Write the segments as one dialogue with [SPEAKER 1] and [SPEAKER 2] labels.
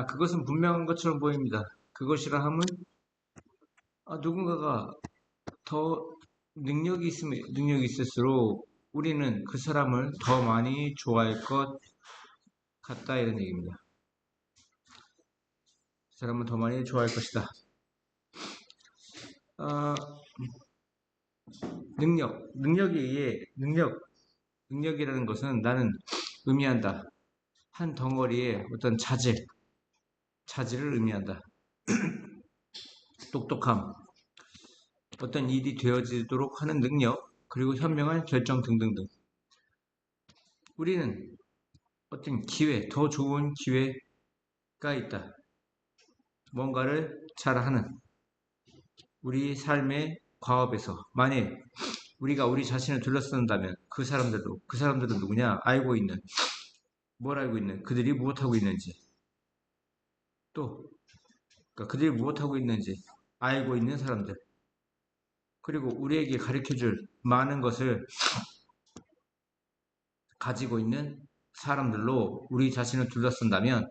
[SPEAKER 1] 그것은 분명한 것처럼 보입니다. 그것이라 함은 누군가가 더 능력이 있을수록 우리는 그 사람을 더 많이 좋아할 것 같다 이런 얘기입니다. 그 사람을 더 많이 좋아할 것이다. 어, 능력이라는 것은 나는 의미한다. 한 덩어리의 어떤 자질을 의미한다. 똑똑함, 어떤 일이 되어지도록 하는 능력, 그리고 현명한 결정 등등등. 우리는 어떤 기회, 더 좋은 기회가 있다. 뭔가를 잘하는 우리 삶의 과업에서 만약 우리가 우리 자신을 둘러싼다면 그 사람들은 누구냐? 뭘 알고 있는, 그들이 무엇하고 있는지, 또 그러니까 그들이 무엇하고 있는지 알고 있는 사람들, 그리고 우리에게 가르쳐줄 많은 것을 가지고 있는 사람들로 우리 자신을 둘러싼다면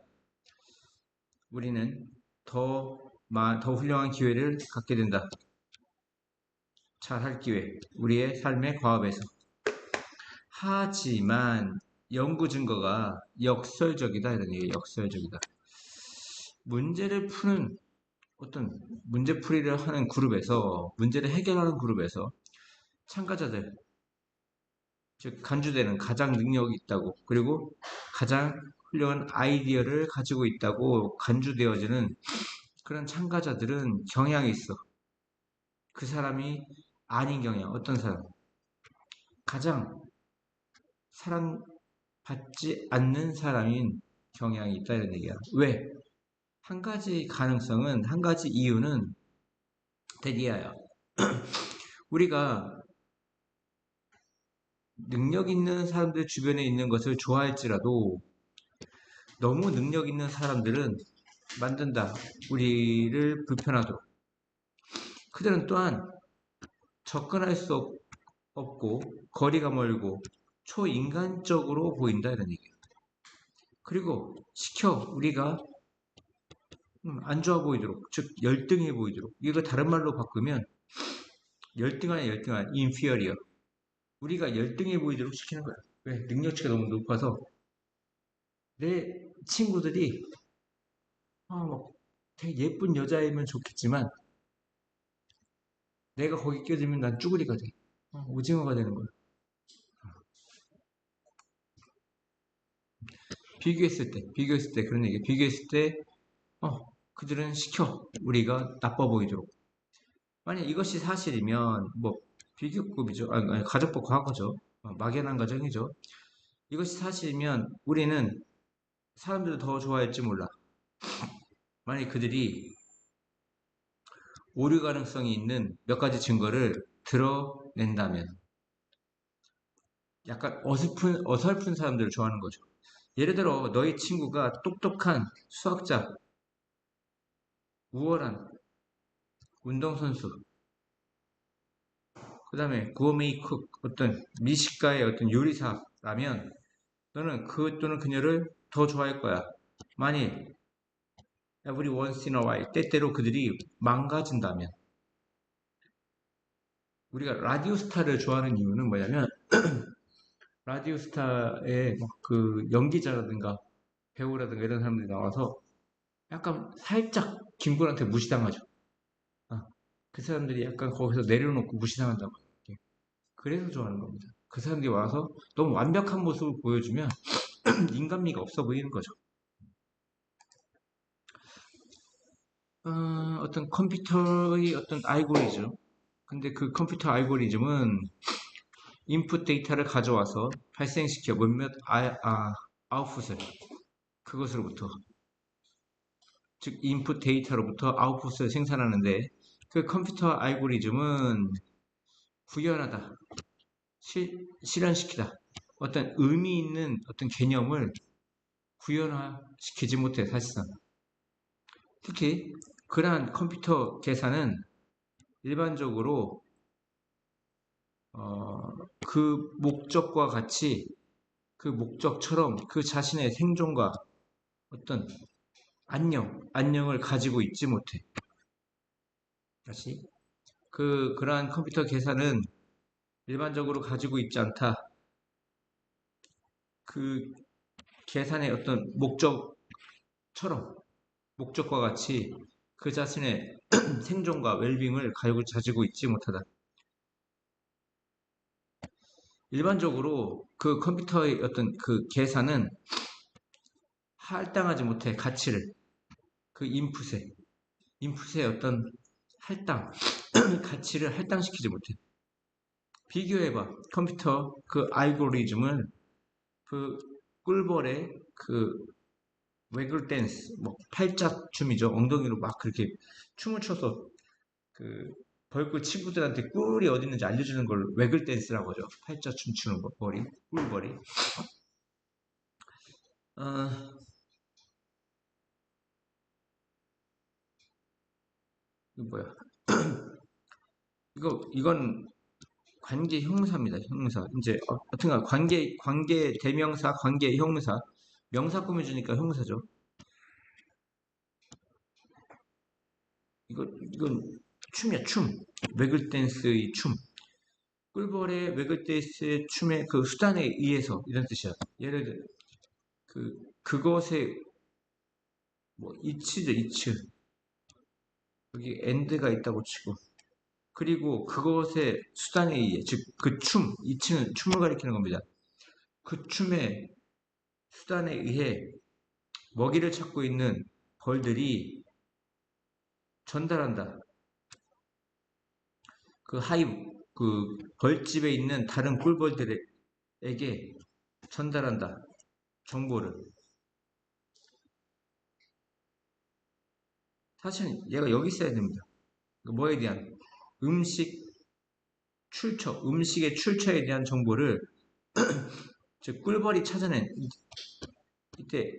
[SPEAKER 1] 우리는 더 훌륭한 기회를 갖게 된다. 잘할 기회, 우리의 삶의 과업에서. 하지만 연구 증거가 역설적이다 이런 얘기예요. 역설적이다. 문제를 푸는 어떤 문제풀이를 하는 그룹에서 문제를 해결하는 그룹에서 참가자들 즉 간주되는 가장 능력이 있다고 그리고 가장 훌륭한 아이디어를 가지고 있다고 간주되어지는 그런 참가자들은 경향이 있어. 그 사람이 아닌 경향. 어떤 사람? 가장 사랑받지 않는 사람인 경향이 있다 이런 얘기야. 왜? 한 가지 이유는 대디아야. 우리가 능력 있는 사람들 주변에 있는 것을 좋아할지라도 너무 능력 있는 사람들은 만든다. 우리를 불편하도록. 그들은 또한 접근할 수 없고 거리가 멀고 초인간적으로 보인다 이런 얘기예요. 그리고 우리가 안 좋아 보이도록 즉 열등해 보이도록 이거 다른 말로 바꾸면 열등한 inferior 우리가 열등해 보이도록 시키는 거야. 왜? 능력치가 너무 높아서 내 친구들이 막 되게 예쁜 여자이면 좋겠지만 내가 거기 껴들면 난 쭈구리가 돼. 오징어가 되는 거야. 비교했을 때 그런 얘기. 비교했을 때 그들은 우리가 나빠 보이도록. 만약 이것이 사실이면 뭐 비교급이죠. 아니, 가정법 과거죠. 막연한 가정이죠. 이것이 사실이면 우리는 사람들을 더 좋아할지 몰라. 만약 그들이 오류 가능성이 있는 몇 가지 증거를 드러낸다면 약간 어설픈 사람들을 좋아하는 거죠. 예를 들어 너희 친구가 똑똑한 수학자, 우월한 운동선수, 그 다음에 구어메이 쿡, 어떤 미식가의 어떤 요리사라면 너는 그 또는 그녀를 더 좋아할 거야. 만일 every once in a while 때때로 그들이 망가진다면 우리가 라디오스타를 좋아하는 이유는 뭐냐면 라디오스타의 그 연기자라든가 배우라든가 이런 사람들이 나와서 약간 살짝 김구한테 무시당하죠. 그 사람들이 약간 거기서 내려놓고 무시당한다고. 그래서 좋아하는 겁니다. 그 사람들이 와서 너무 완벽한 모습을 보여주면 인간미가 없어 보이는 거죠. 어떤 컴퓨터의 어떤 알고리즘. 근데 그 컴퓨터 알고리즘은 인풋 데이터를 가져와서 발생시켜 몇몇 아웃풋을 그것으로부터 즉 인풋 데이터로부터 아웃풋을 생산하는데 그 컴퓨터 알고리즘은 구현하다, 실현시키다 어떤 의미 있는 어떤 개념을 구현화시키지 못해 사실상. 특히 그러한 컴퓨터 계산은 일반적으로 그 목적과 같이 그 목적처럼 그 자신의 생존과 어떤 안녕을 가지고 있지 못해. 다시. 그러한 컴퓨터 계산은 일반적으로 가지고 있지 않다. 그 계산의 어떤 목적처럼, 목적과 같이 그 자신의 생존과 웰빙을 가지고 있지 못하다. 일반적으로 그 컴퓨터의 어떤 그 계산은 할당하지 못해 가치를 그 인풋의 어떤 할당 가치를 할당시키지 못해. 비교해봐. 컴퓨터 그 알고리즘을 그 꿀벌의 그 외글 댄스, 뭐 팔짝 춤이죠. 엉덩이로 막 그렇게 춤을 춰서 그 벌꿀 친구들한테 꿀이 어디 있는지 알려주는 걸 외글 댄스라고 하죠. 팔짝 춤추는 거, 꿀벌이. 어, 이거 뭐야? 이건 관계 형사입니다. 형사. 이제 어떤가 관계 대명사, 관계 형사. 명사 꾸며주니까 형사죠. 이건 춤이야, 춤. 외글 댄스의 춤. 꿀벌의 외글 댄스의 춤의 그 수단에 의해서 이런 뜻이야. 예를 들어 그것에 뭐 이츠죠, 이츠. 여기 엔드가 있다고 치고. 그리고 그것의 수단에 의해, 즉 그 춤, 이츠는 춤을 가리키는 겁니다. 그 춤의 수단에 의해 먹이를 찾고 있는 벌들이 전달한다. 그 그 벌집에 있는 다른 꿀벌들에게 전달한다. 정보를. 사실 얘가 여기 있어야 됩니다. 그 뭐에 대한 음식 음식의 출처에 대한 정보를 즉 꿀벌이 찾아낸 이때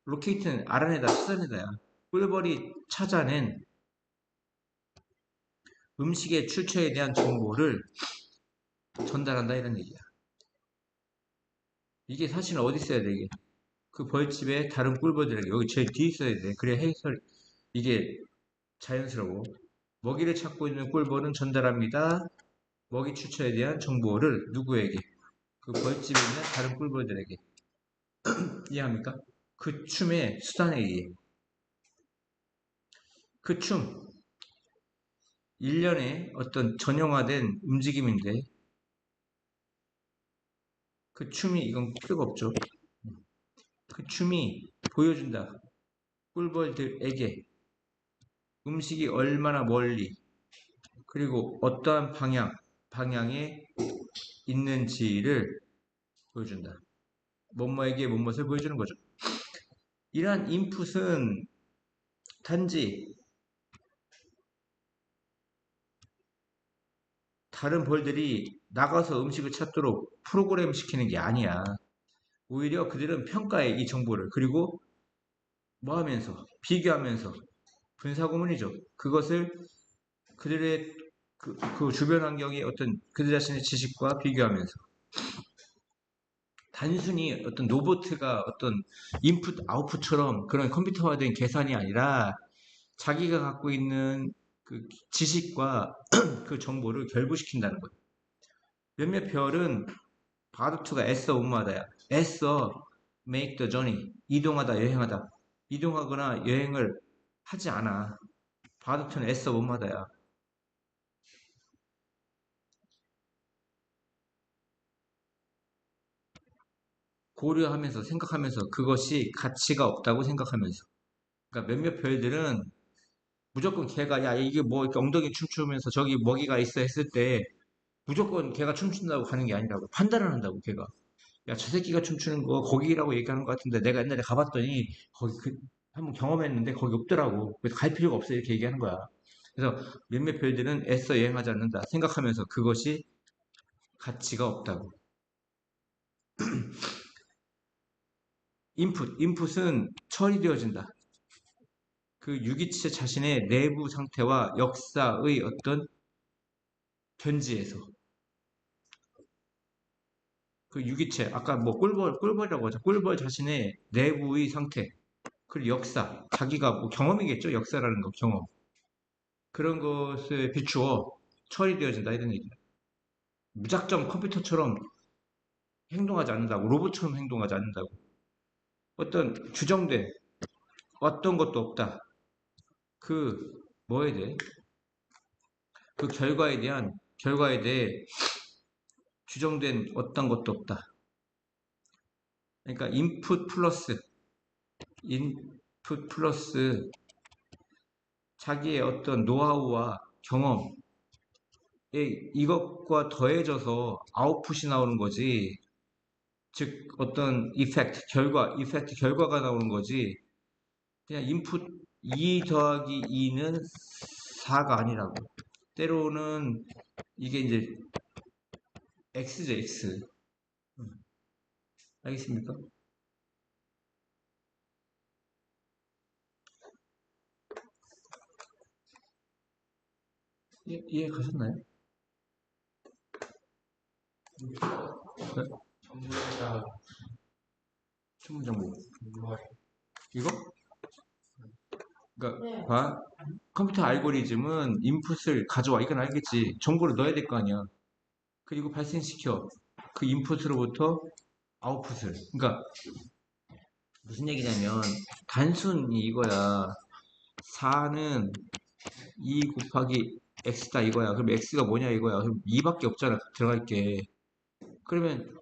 [SPEAKER 1] 로케이트는 알아내다 찾아내다야. 꿀벌이 찾아낸 음식의 출처에 대한 정보를 전달한다 이런 얘기야. 이게 사실은 어디 있어야 돼 이게? 그 벌집에 다른 꿀벌들에게 여기 제일 뒤에 있어야 돼. 그래야 이게 자연스러워. 먹이를 찾고 있는 꿀벌은 전달합니다. 먹이 출처에 대한 정보를 누구에게? 그 벌집에 있는 다른 꿀벌들에게. 이해합니까? 그 춤의 수단에 의해. 그 춤, 일련의 어떤 전형화된 움직임인데 그 춤이 이건 필요가 없죠. 그 춤이 보여준다. 꿀벌들에게 음식이 얼마나 멀리 그리고 어떠한 방향에 있는지를 보여준다. 뭐뭐에게 뭐뭇을 보여주는 거죠. 이러한 인풋은 단지 다른 벌들이 나가서 음식을 찾도록 프로그램 시키는 게 아니야. 오히려 그들은 평가해, 이 정보를. 그리고 뭐 하면서? 비교하면서. 분사구문이죠. 그것을 그들의 그 주변 환경의 어떤 그들 자신의 지식과 비교하면서. 단순히 어떤 로보트가 어떤 인풋, 아웃풋처럼 그런 컴퓨터화된 계산이 아니라 자기가 갖고 있는 그 지식과 그 정보를 결부시킨다는 거예요. 몇몇 별은 바루트가 애써 음모하다야. 애써 make the journey. 이동하다, 여행하다. 이동하거나 여행을 하지 않아. 바루트는 애써 음모하다야. 고려하면서 생각하면서 그것이 가치가 없다고 생각하면서. 그러니까 몇몇 별들은 무조건 걔가 야 이게 뭐 이렇게 엉덩이 춤추면서 저기 먹이가 있어 했을 때 무조건 걔가 춤춘다고 가는 게 아니라고 판단을 한다고 걔가. 야, 저 새끼가 춤추는 거 거기라고 얘기하는 것 같은데 내가 옛날에 가봤더니 거기 한번 경험했는데 거기 없더라고. 그래서 갈 필요가 없어 이렇게 얘기하는 거야. 그래서 몇몇 별들은 애써 여행하지 않는다 생각하면서 그것이 가치가 없다고. 인풋은 처리되어진다. 그 유기체 자신의 내부 상태와 역사의 어떤 견지에서 그 유기체 아까 뭐 꿀벌이라고 하죠. 꿀벌 자신의 내부의 상태 그리고 역사, 자기가 뭐 경험이겠죠? 역사라는 거, 경험. 그런 것에 비추어 처리되어진다 이런 얘기야. 무작정 컴퓨터처럼 행동하지 않는다고, 로봇처럼 행동하지 않는다고. 어떤 주정된 어떤 것도 없다. 그 뭐에 대해? 그 결과에 대해 주정된 어떤 것도 없다. 그러니까 인풋 플러스 자기의 어떤 노하우와 경험에 이것과 더해져서 아웃풋이 나오는 거지. 즉 어떤 이펙트 결과가 나오는 거지. 그냥 인풋 2 더하기 2는 4가 아니라고. 때로는 이게 이제 X죠, X. 알겠습니까? 이해 가셨나요? 네?
[SPEAKER 2] 전문가
[SPEAKER 1] 신문 정보.
[SPEAKER 2] 뭐
[SPEAKER 1] 이거? 그러니까 봐. 컴퓨터 알고리즘은 인풋을 가져와. 이건 알겠지. 정보를 넣어야 될 거 아니야. 그리고 발생시켜. 그 인풋으로부터 아웃풋을. 그러니까 무슨 얘기냐면 단순히 이거야. 4는 2 곱하기 x다 이거야. 그럼 x가 뭐냐 이거야. 그럼 2밖에 없잖아. 들어갈 게. 그러면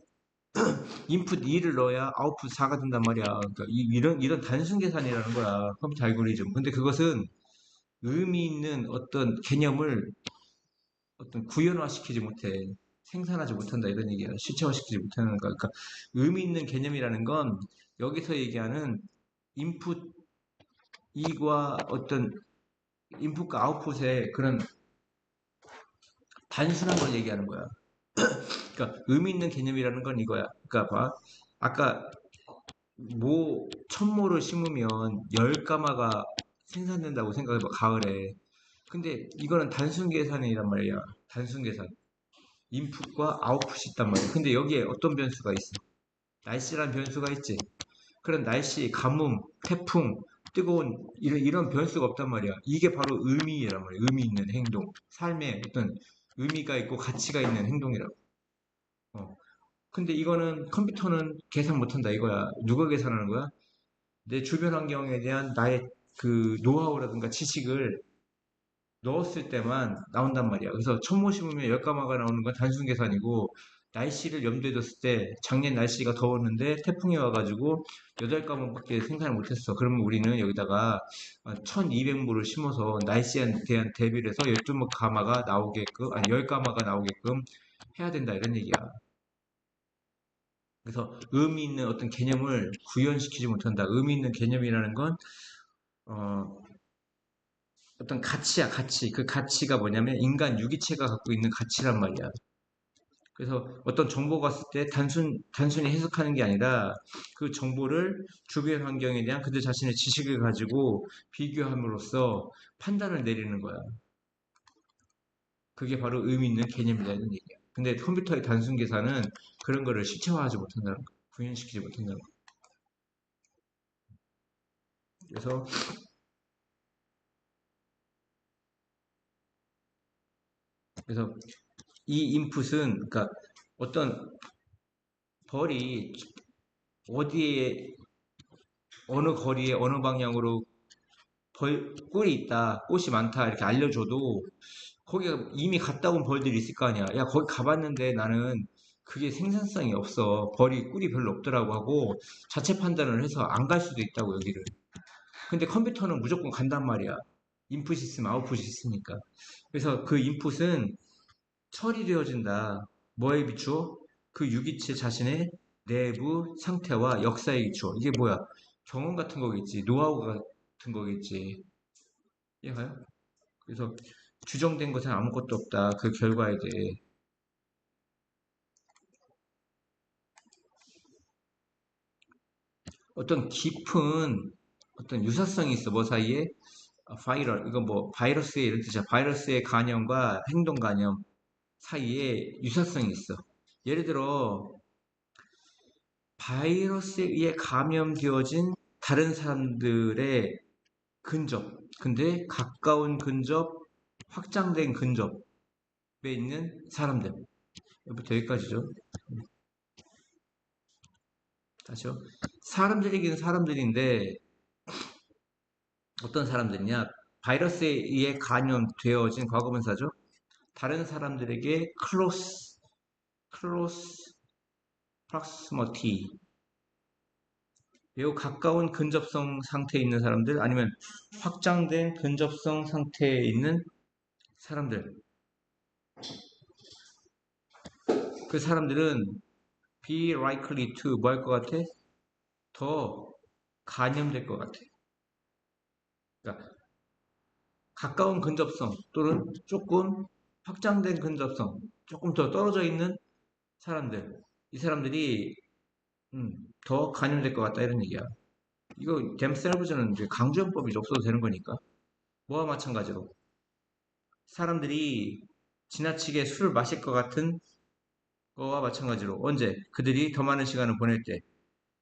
[SPEAKER 1] 인풋 2를 넣어야 아웃풋 4가 된단 말이야. 그러니까 이런 단순 계산이라는 거야. 컴퓨터 알고리즘. 근데 그것은 의미 있는 어떤 개념을 어떤 구현화시키지 못해. 생산하지 못한다 이런 얘기야. 실체화시키지 못하는 거. 그러니까 의미 있는 개념이라는 건 여기서 얘기하는 인풋 2과 어떤 인풋과 아웃풋의 그런 단순한 걸 얘기하는 거야. 그러니까 의미 있는 개념이라는 건 이거야. 그러니까 봐. 아까 천모를 심으면 열 가마가 생산된다고 생각해봐, 가을에. 근데 이거는 단순 계산이란 말이야. 단순 계산. 인풋과 아웃풋이 있단 말이야. 근데 여기에 어떤 변수가 있어? 날씨란 변수가 있지. 그런 날씨, 가뭄, 태풍, 뜨거운 이런 변수가 없단 말이야. 이게 바로 의미란 말이야. 의미 있는 행동. 삶에 어떤 의미가 있고 가치가 있는 행동이라고. 어. 근데 이거는 컴퓨터는 계산 못한다 이거야. 누가 계산하는 거야? 내 주변 환경에 대한 나의 그 노하우라든가 지식을 넣었을 때만 나온단 말이야. 그래서 천모 심으면 열 가마가 나오는 건 단순 계산이고 날씨를 염두에 뒀을 때 작년 날씨가 더웠는데 태풍이 와가지고 여덟 가마밖에 생산을 못했어. 그러면 우리는 여기다가 1200모를 심어서 날씨에 대한 대비를 해서 12가마가 나오게끔 아니 열 가마가 나오게끔 해야 된다 이런 얘기야. 그래서 의미 있는 어떤 개념을 구현시키지 못한다. 의미 있는 개념이라는 건 어, 어떤 가치야, 가치. 그 가치가 뭐냐면 인간 유기체가 갖고 있는 가치란 말이야. 그래서 어떤 정보가 왔을 때 단순히 해석하는 게 아니라 그 정보를 주변 환경에 대한 그들 자신의 지식을 가지고 비교함으로써 판단을 내리는 거야. 그게 바로 의미 있는 개념이라는 얘기야. 근데 컴퓨터의 단순 계산은 그런 거를 실체화하지 못한다는 거, 구현시키지 못한다는 거. 그래서 그래서 이 인풋은 그러니까 어떤 벌이 어디에 어느 거리에 어느 방향으로 꿀이 있다, 꽃이 많다 이렇게 알려줘도 거기가 이미 갔다 온 벌들이 있을 거 아니야. 야 거기 가봤는데 나는 그게 생산성이 없어. 벌이 꿀이 별로 없더라고 하고 자체 판단을 해서 안 갈 수도 있다고 여기를. 근데 컴퓨터는 무조건 간단 말이야. 인풋이 있으면 아웃풋이 있으니까. 그래서 그 인풋은 처리되어진다. 뭐에 비추어? 그 유기체 자신의 내부 상태와 역사에 비추어. 이게 뭐야? 경험 같은 거겠지. 노하우 같은 거겠지. 이해가요? 그래서 주정된 것은 아무것도 없다. 그 결과에 대해. 어떤 깊은 어떤 유사성이 있어. 뭐 사이에? 이건 뭐 바이러스의 이런 뜻이야. 바이러스의 간염과 행동 간염 사이에 유사성이 있어. 예를 들어 바이러스에 의해 감염되어진 다른 사람들의 근접, 근데 가까운 근접, 확장된 근접에 있는 사람들. 여기까지죠. 다시요. 사람들이긴 사람들인데 어떤 사람들이냐? 바이러스에 의해 감염되어진 과거분사죠. 다른 사람들에게 클로스 프락스머티 매우 가까운 근접성 상태에 있는 사람들 아니면 확장된 근접성 상태에 있는 사람들 그 사람들은 be likely to 뭐 할 것 같아? 더 감염될 것 같아. 그러니까 가까운 근접성 또는 조금 확장된 근접성 조금 더 떨어져 있는 사람들 이 사람들이 더 감염될 것 같다 이런 얘기야. 이거 댐셀브즈는 이제 강조연법이 없어도 되는 거니까 뭐와 마찬가지로 사람들이 지나치게 술을 마실 것 같은 거와 마찬가지로 언제 그들이 더 많은 시간을 보낼 때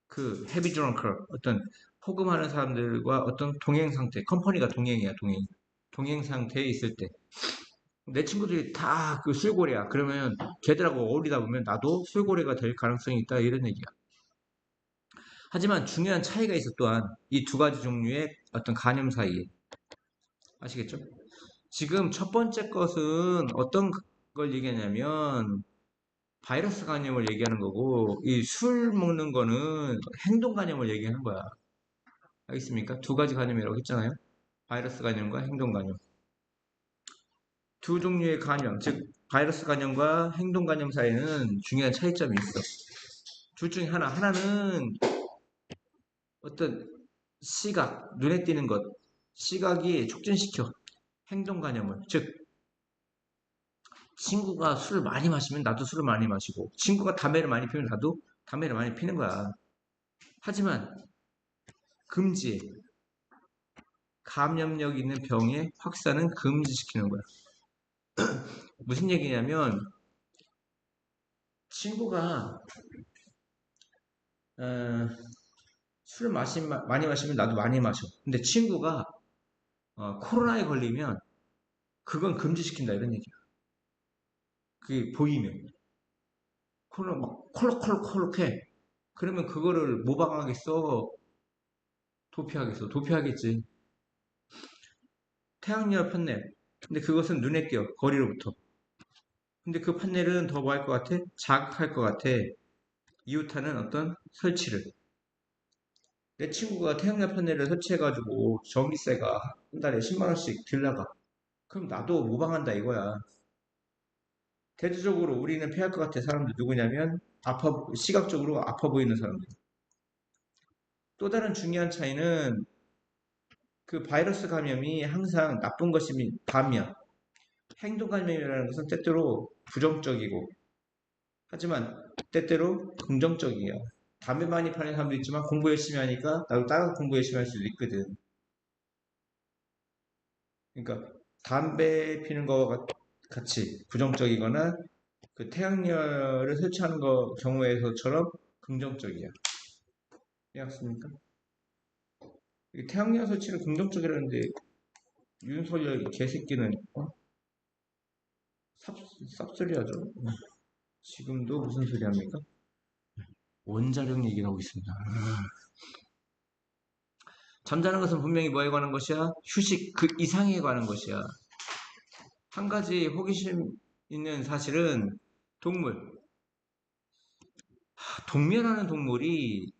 [SPEAKER 1] 그 헤비 드렁커 어떤 포금하는 사람들과 어떤 동행 상태 컴퍼니가 동행이야 동행 상태에 있을 때 내 친구들이 다 그 술고래야 그러면 걔들하고 어울리다 보면 나도 술고래가 될 가능성이 있다 이런 얘기야. 하지만 중요한 차이가 있어 또한 이 두 가지 종류의 어떤 간염 사이에 아시겠죠? 지금 첫 번째 것은 어떤 걸 얘기하냐면 바이러스 간염을 얘기하는 거고 이 술 먹는 거는 행동 간염을 얘기하는 거야. 알겠습니까? 두 가지 간염이라고 했잖아요. 바이러스 간염과 행동 간염. 두 종류의 간염, 즉 바이러스 간염과 행동 간염 사이에는 중요한 차이점이 있어. 둘 중에 하나는 어떤 시각, 눈에 띄는 것, 시각이 촉진시켜 행동 간염을. 즉 친구가 술을 많이 마시면 나도 술을 많이 마시고 친구가 담배를 많이 피우면 나도 담배를 많이 피는 거야. 하지만 금지해. 감염력 있는 병의 확산은 금지시키는 거야. 무슨 얘기냐면 친구가 어, 술을 많이 마시면 나도 많이 마셔. 근데 친구가 코로나에 걸리면 그건 금지시킨다 이런 얘기야. 그게 보이면 코로나 막 콜록콜록콜록해. 그러면 그거를 모방하겠어? 도피하겠어? 도피하겠지. 태양열 판넬. 근데 그것은 눈에 띄어 거리로부터. 근데 그 판넬은 더 뭐 할 것 같아? 자극할 것 같아. 이웃하는 어떤 설치를. 내 친구가 태양열 패널을 설치해가지고 전기세가 한 달에 10만 원씩 들나가. 그럼 나도 모방한다 이거야. 대체적으로 우리는 피할 것 같아 사람들 누구냐면 시각적으로 아파 보이는 사람들. 또 다른 중요한 차이는 그 바이러스 감염이 항상 나쁜 것이 반면 행동 감염이라는 것은 때때로 부정적이고 하지만 때때로 긍정적이야. 담배 많이 파는 사람도 있지만 공부 열심히 하니까 나도 따라서 공부 열심히 할 수도 있거든. 그러니까 담배 피는 거와 같이 부정적이거나 그 태양열을 설치하는 경우에서처럼 긍정적이야. 이해하십니까? 태양열 설치를 긍정적이라는데 윤석열 이 개새끼는 쌉소리 하죠. 지금도 무슨 소리 합니까? 원자력 얘기를 하고 있습니다. 잠자는 것은 분명히 뭐에 관한 것이야? 휴식 그 이상에 관한 것이야. 한 가지 호기심 있는 사실은 동물하는 동물이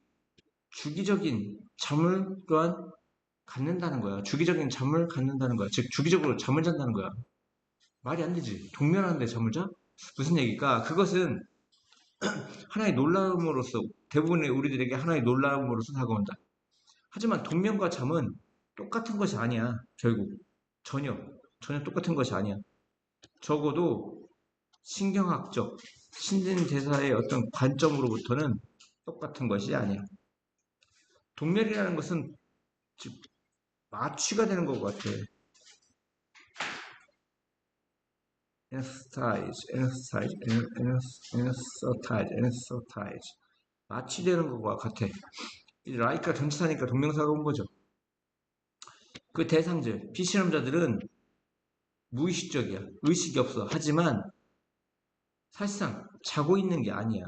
[SPEAKER 1] 주기적인 잠을 또한 갖는다는 거야. 주기적인 잠을 갖는다는 거야. 즉 주기적으로 잠을 잔다는 거야. 말이 안 되지. 동면하는데 잠을 자? 무슨 얘기일까? 그것은 하나의 놀라움으로서 대부분의 우리들에게 하나의 놀라움으로서 다가온다. 하지만 동면과 잠은 똑같은 것이 아니야. 결국 전혀 똑같은 것이 아니야. 적어도 신경학적 신진대사의 어떤 관점으로부터는 똑같은 것이 아니야. 동면이라는 것은 즉 마취가 되는 것 같아. anesthetize 마취되는 것과 같아. 라이크가 전치사니까 동명사가 온 거죠. 그 대상들, 피실험자들은 무의식적이야. 의식이 없어. 하지만 사실상 자고 있는 게 아니야.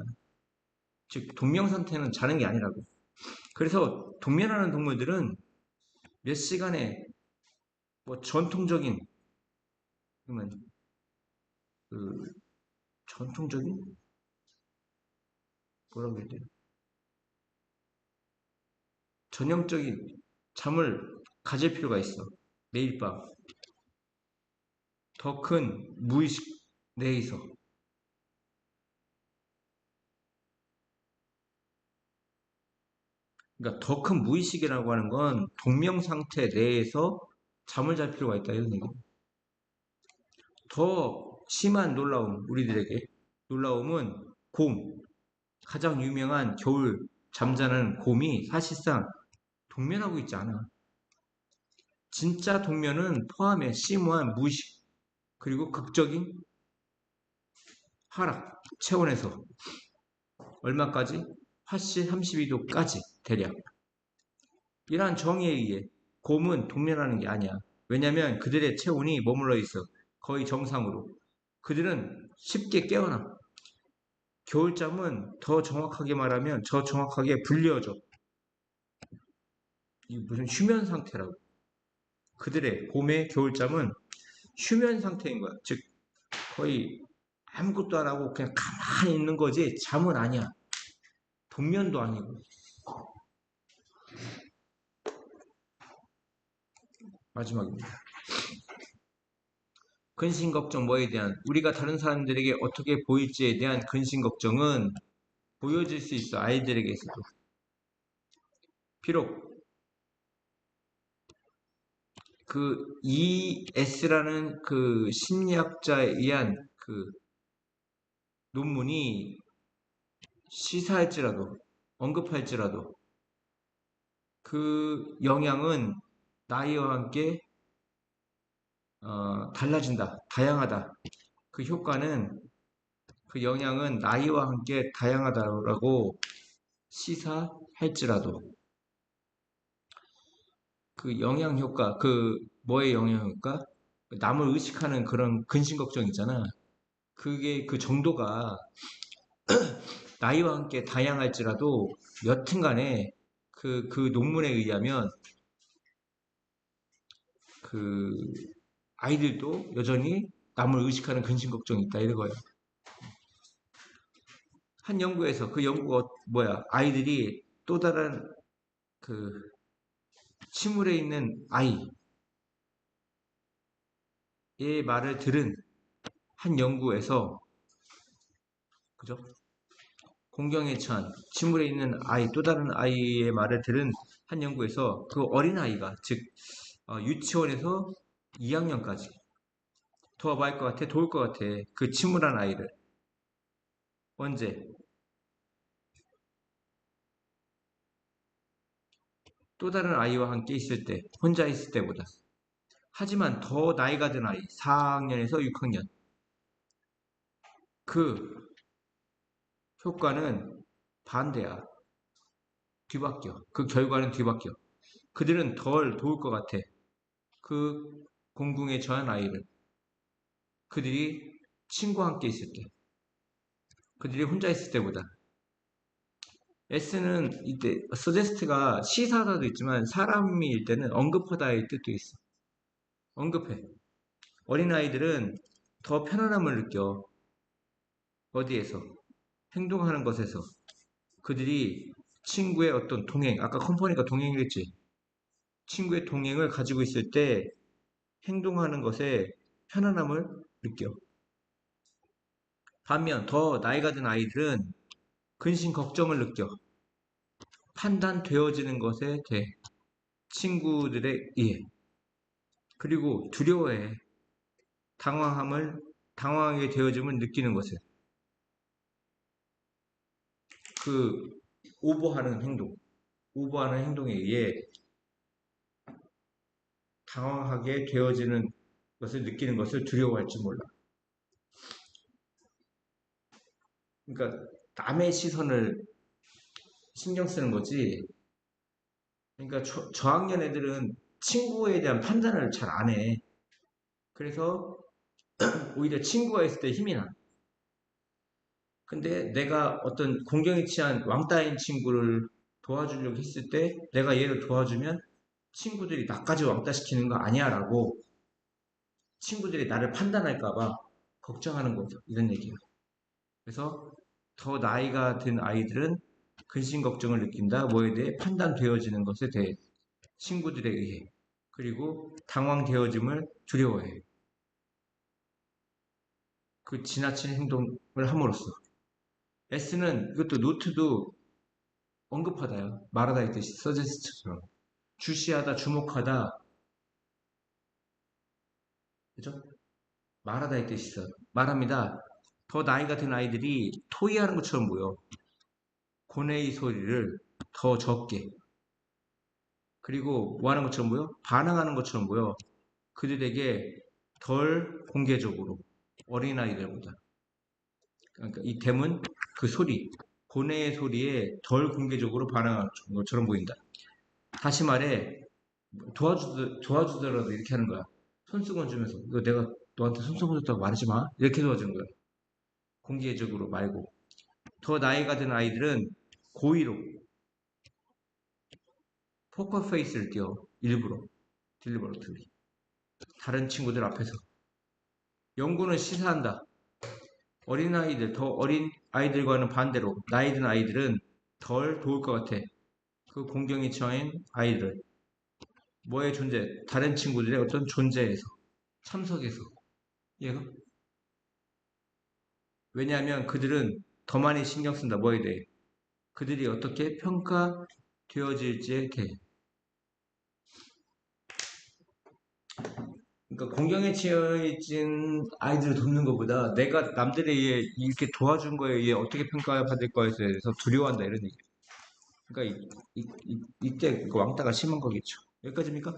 [SPEAKER 1] 즉, 동명 상태는 자는 게 아니라고. 그래서 동면하는 동물들은 몇 시간에 뭐 전통적인, 그러면 그 전통적인 뭐라고 해야 돼요? 전형적인 잠을 가질 필요가 있어. 매일 밤. 더 큰 무의식 내에서. 그러니까 더 큰 무의식이라고 하는 건 동명 상태 내에서 잠을 잘 필요가 있다 이런 얘기. 더 심한 놀라움 우리들에게 놀라움은 곰 가장 유명한 겨울 잠자는 곰이 사실상 동면하고 있지 않아. 진짜 동면은 포함해 심오한 무의식 그리고 극적인 하락 체온에서 얼마까지? 화씨 32도까지 대략. 이러한 정의에 의해 곰은 동면하는 게 아니야. 왜냐면 그들의 체온이 머물러 있어. 거의 정상으로. 그들은 쉽게 깨어나. 겨울잠은 더 정확하게 말하면 더 정확하게 불려져. 이 무슨 휴면 상태라고. 그들의 곰의 겨울잠은 휴면 상태인 거야. 즉 거의 아무것도 안 하고 그냥 가만히 있는 거지 잠은 아니야. 동면도 아니고. 마지막입니다. 근심 걱정 뭐에 대한 우리가 다른 사람들에게 어떻게 보일지에 대한 근심 걱정은 보여질 수 있어 아이들에게서도. 비록 그 ES라는 그 심리학자에 의한 그 논문이 시사할지라도 언급할지라도 그 영향은 나이와 함께 달라진다, 다양하다. 그 효과는 그 영향은 나이와 함께 다양하다라고 시사할지라도 그 영향 효과, 그 뭐의 영향 효과? 남을 의식하는 그런 근심 걱정 있잖아. 그게 그 정도가 나이와 함께 다양할지라도 여튼간에 그 논문에 의하면 그 아이들도 여전히 남을 의식하는 근심 걱정이 있다 이거예요. 한 연구에서 그 연구가 뭐야? 아이들이 또 다른 그 식물에 있는 아이의 말을 들은 한 연구에서 그죠? 공경에 처한 식물에 있는 아이 또 다른 아이의 말을 들은 한 연구에서 그 어린 아이가 즉 유치원에서 2학년까지 더 말 것 같아 도울 것 같아 그 침울한 아이를 언제 또 다른 아이와 함께 있을 때 혼자 있을 때보다 하지만 더 나이가 든 아이 4학년에서 6학년 그 효과는 반대야. 뒤바뀌어. 그 결과는 뒤바뀌어. 그들은 덜 도울 것 같아. 그 공궁에 처한 아이를. 그들이 친구와 함께 있을 때. 그들이 혼자 있을 때보다. S는 이때 suggest가 시사하다도 있지만 사람일 때는 언급하다의 뜻도 있어. 언급해. 어린아이들은 더 편안함을 느껴. 어디에서? 행동하는 것에서. 그들이 친구의 어떤 동행, 아까 컴퍼니가 동행이랬지. 친구의 동행을 가지고 있을 때 행동하는 것에 편안함을 느껴. 반면 더 나이가 든 아이들은 근심 걱정을 느껴. 판단되어지는 것에 대해 친구들에 의해 그리고 두려워해. 당황하게 되어짐을 느끼는 것을 그 오버하는 행동, 오버하는 행동에 의해 당황하게 되어지는 것을 느끼는 것을 두려워할지 몰라. 그러니까 남의 시선을 신경 쓰는 거지 그러니까 저학년 애들은 친구에 대한 판단을 잘 안 해. 그래서 오히려 친구가 있을 때 힘이 나. 근데 내가 어떤 공경이 취한 왕따인 친구를 도와주려고 했을 때 내가 얘를 도와주면 친구들이 나까지 왕따시키는 거 아니야 라고 친구들이 나를 판단할까봐 걱정하는 거죠. 이런 얘기예요. 그래서 더 나이가 든 아이들은 근심 걱정을 느낀다. 뭐에 대해 판단되어지는 것에 대해 친구들에 의해 그리고 당황되어짐을 두려워해. 그 지나친 행동을 함으로써 S는 이것도 노트도 언급하다요. 말하다 있듯이 서제스트처럼 주시하다, 주목하다, 그죠? 말하다 있듯이 써. 말합니다. 더 나이가 든 아이들이 토의하는 것처럼 보여. 고뇌의 소리를 더 적게. 그리고 뭐 하는 것처럼 보여? 반응하는 것처럼 보여. 그들에게 덜 공개적으로. 어린아이들보다. 그러니까 이 댐은 그 소리, 고뇌의 소리에 덜 공개적으로 반응하는 것처럼 보인다. 다시 말해, 도와주더라도 이렇게 하는 거야. 손수건 주면서, 이거 내가 너한테 손수건 줬다고 말하지 마. 이렇게 도와주는 거야. 공개적으로 말고. 더 나이가 든 아이들은 고의로 포커페이스를 띄워. 일부러. 딜리버러틀리. 다른 친구들 앞에서. 연구는 시사한다. 어린아이들, 더 어린 아이들과는 반대로 나이 든 아이들은 덜 도울 것 같아. 그 공경이 처한 아이들. 뭐의 존재? 다른 친구들의 어떤 존재에서. 참석에서. 이해가? 왜냐하면 그들은 더 많이 신경 쓴다. 뭐에 대해? 그들이 어떻게 평가되어질지에 대해. 그러니까 공경에 처해진 아이들을 돕는 것보다 내가 남들에 의해 이렇게 도와준 거에 의해 어떻게 평가받을 거에 대해서 두려워한다 이런 얘기. 그러니까 이때 그 왕따가 심한 거겠죠. 여기까지입니까?